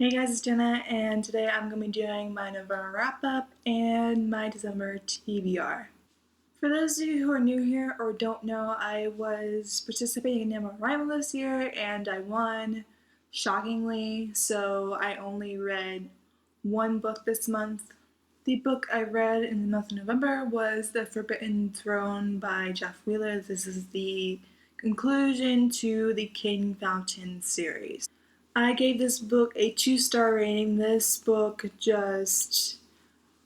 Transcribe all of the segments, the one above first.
Hey guys, it's Jenna, and today I'm going to be doing my November wrap-up and my December TBR. For those of you who are new here or don't know, I was participating in NaNoWriMo this year, and I won, shockingly, so I only read one book this month. The book I read in the month of November was The Forbidden Throne by Jeff Wheeler. This is the conclusion to the King Fountain series. I gave this book a 2-star rating. This book just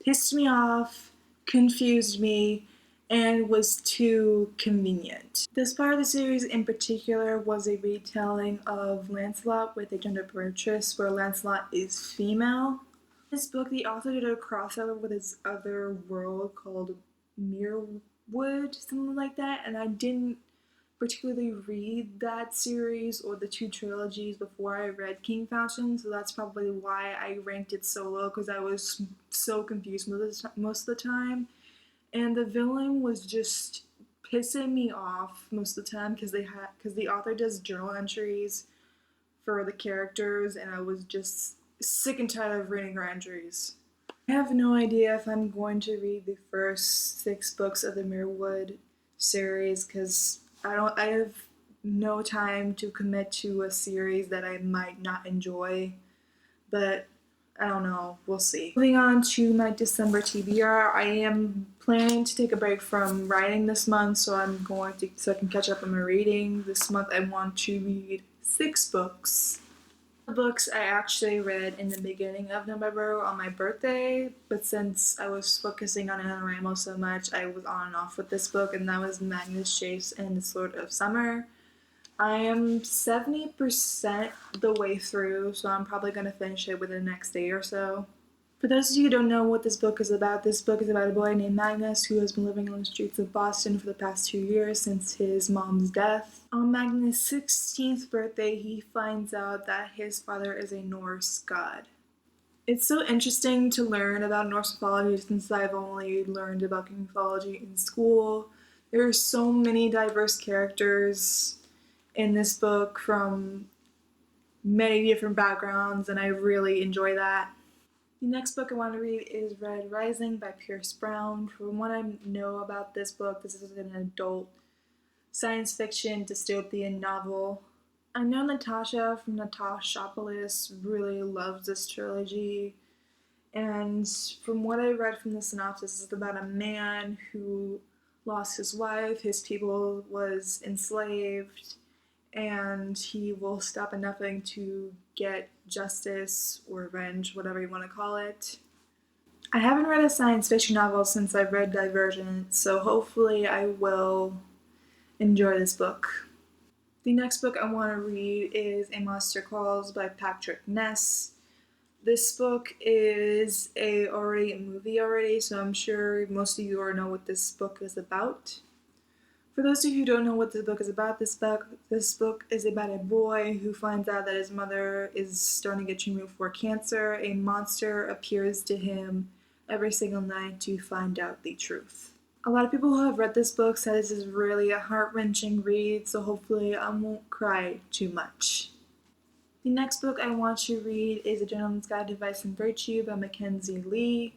pissed me off, confused me, and was too convenient. This part of the series in particular was a retelling of Lancelot with a gender twist where Lancelot is female. In this book, the author did a crossover with his other world called Mirwood, something like that, and I didn't particularly read that series or the two trilogies before I read King Fountain, so that's probably why I ranked it so low, because I was so confused most of the time. And the villain was just pissing me off most of the time because the author does journal entries for the characters, and I was just sick and tired of reading her entries. I have no idea if I'm going to read the first 6 books of the Mirwood series because I have no time to commit to a series that I might not enjoy, but I don't know, we'll see. Moving on to my December TBR, I am planning to take a break from writing this month, so I can catch up on my reading. This month I want to read 6 books. The books I actually read in the beginning of November on my birthday, but since I was focusing on NaNoWriMo so much, I was on and off with this book, and that was Magnus Chase and the Sword of Summer. I am 70% the way through, so I'm probably going to finish it within the next day or so. For those of you who don't know what this book is about a boy named Magnus who has been living on the streets of Boston for the past 2 years since his mom's death. On Magnus' 16th birthday, he finds out that his father is a Norse god. It's so interesting to learn about Norse mythology since I've only learned about Greek mythology in school. There are so many diverse characters in this book from many different backgrounds, and I really enjoy that. The next book I want to read is Red Rising by Pierce Brown. From what I know about this book, this is an adult science fiction dystopian novel. I know Natasha from Natashopolis really loves this trilogy, and from what I read from the synopsis, it's about a man who lost his wife, his people was enslaved, and he will stop at nothing to get justice or revenge, whatever you want to call it. I haven't read a science fiction novel since I've read Divergent, so hopefully I will enjoy this book. The next book I want to read is A Monster Calls by Patrick Ness. This book is already a movie already, so I'm sure most of you already know what this book is about. For those of you who don't know what this book is about, this book is about a boy who finds out that his mother is starting to get treatment for cancer. A monster appears to him every single night to find out the truth. A lot of people who have read this book say this is really a heart-wrenching read, so hopefully I won't cry too much. The next book I want to read is A Gentleman's Guide to Vice and Virtue by Mackenzie Lee.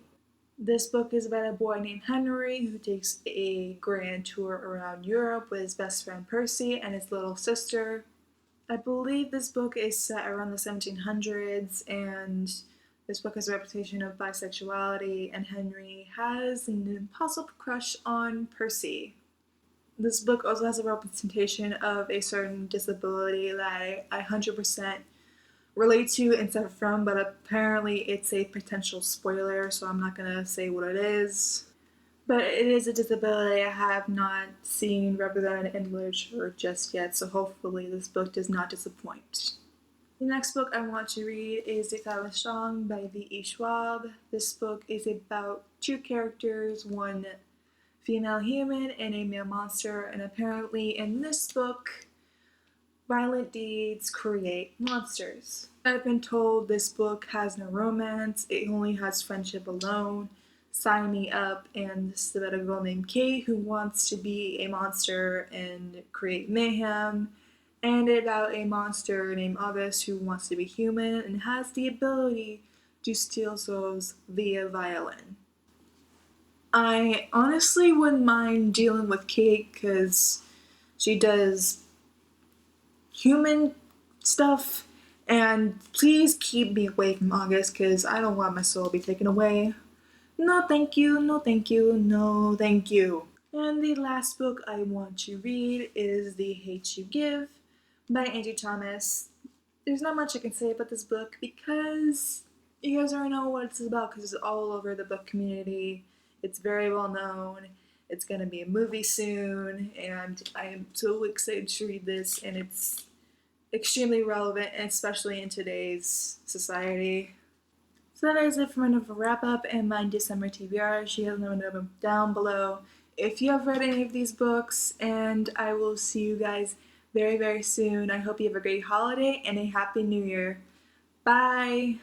This book is about a boy named Henry who takes a grand tour around Europe with his best friend Percy and his little sister. I believe this book is set around the 1700s, and this book has a reputation of bisexuality, and Henry has an impossible crush on Percy. This book also has a representation of a certain disability that I 100% relate to and suffer from, but apparently it's a potential spoiler, so I'm not gonna say what it is. But it is a disability I have not seen represented in literature just yet, so hopefully this book does not disappoint. The next book I want to read is The Silent Strong by V.E. Schwab. This book is about 2 characters, one female human and a male monster, and apparently in this book, violent deeds create monsters. I've been told this book has no romance, it only has friendship alone. Sign me up, and this is about a girl named Kate who wants to be a monster and create mayhem, and about a monster named August who wants to be human and has the ability to steal souls via violin. I honestly wouldn't mind dealing with Kate because she does human stuff, and please keep me away from August because I don't want my soul to be taken away. No thank you, no thank you, no thank you. And the last book I want to read is The Hate You Give by Angie Thomas. There's not much I can say about this book because you guys already know what it's about because it's all over the book community. It's very well known. It's going to be a movie soon, and I am so excited to read this, and it's extremely relevant, especially in today's society. So that is it for my Nova wrap up and my December TBR. She has them down below if you have read any of these books, and I will see you guys very, very soon. I hope you have a great holiday and a happy new year. Bye!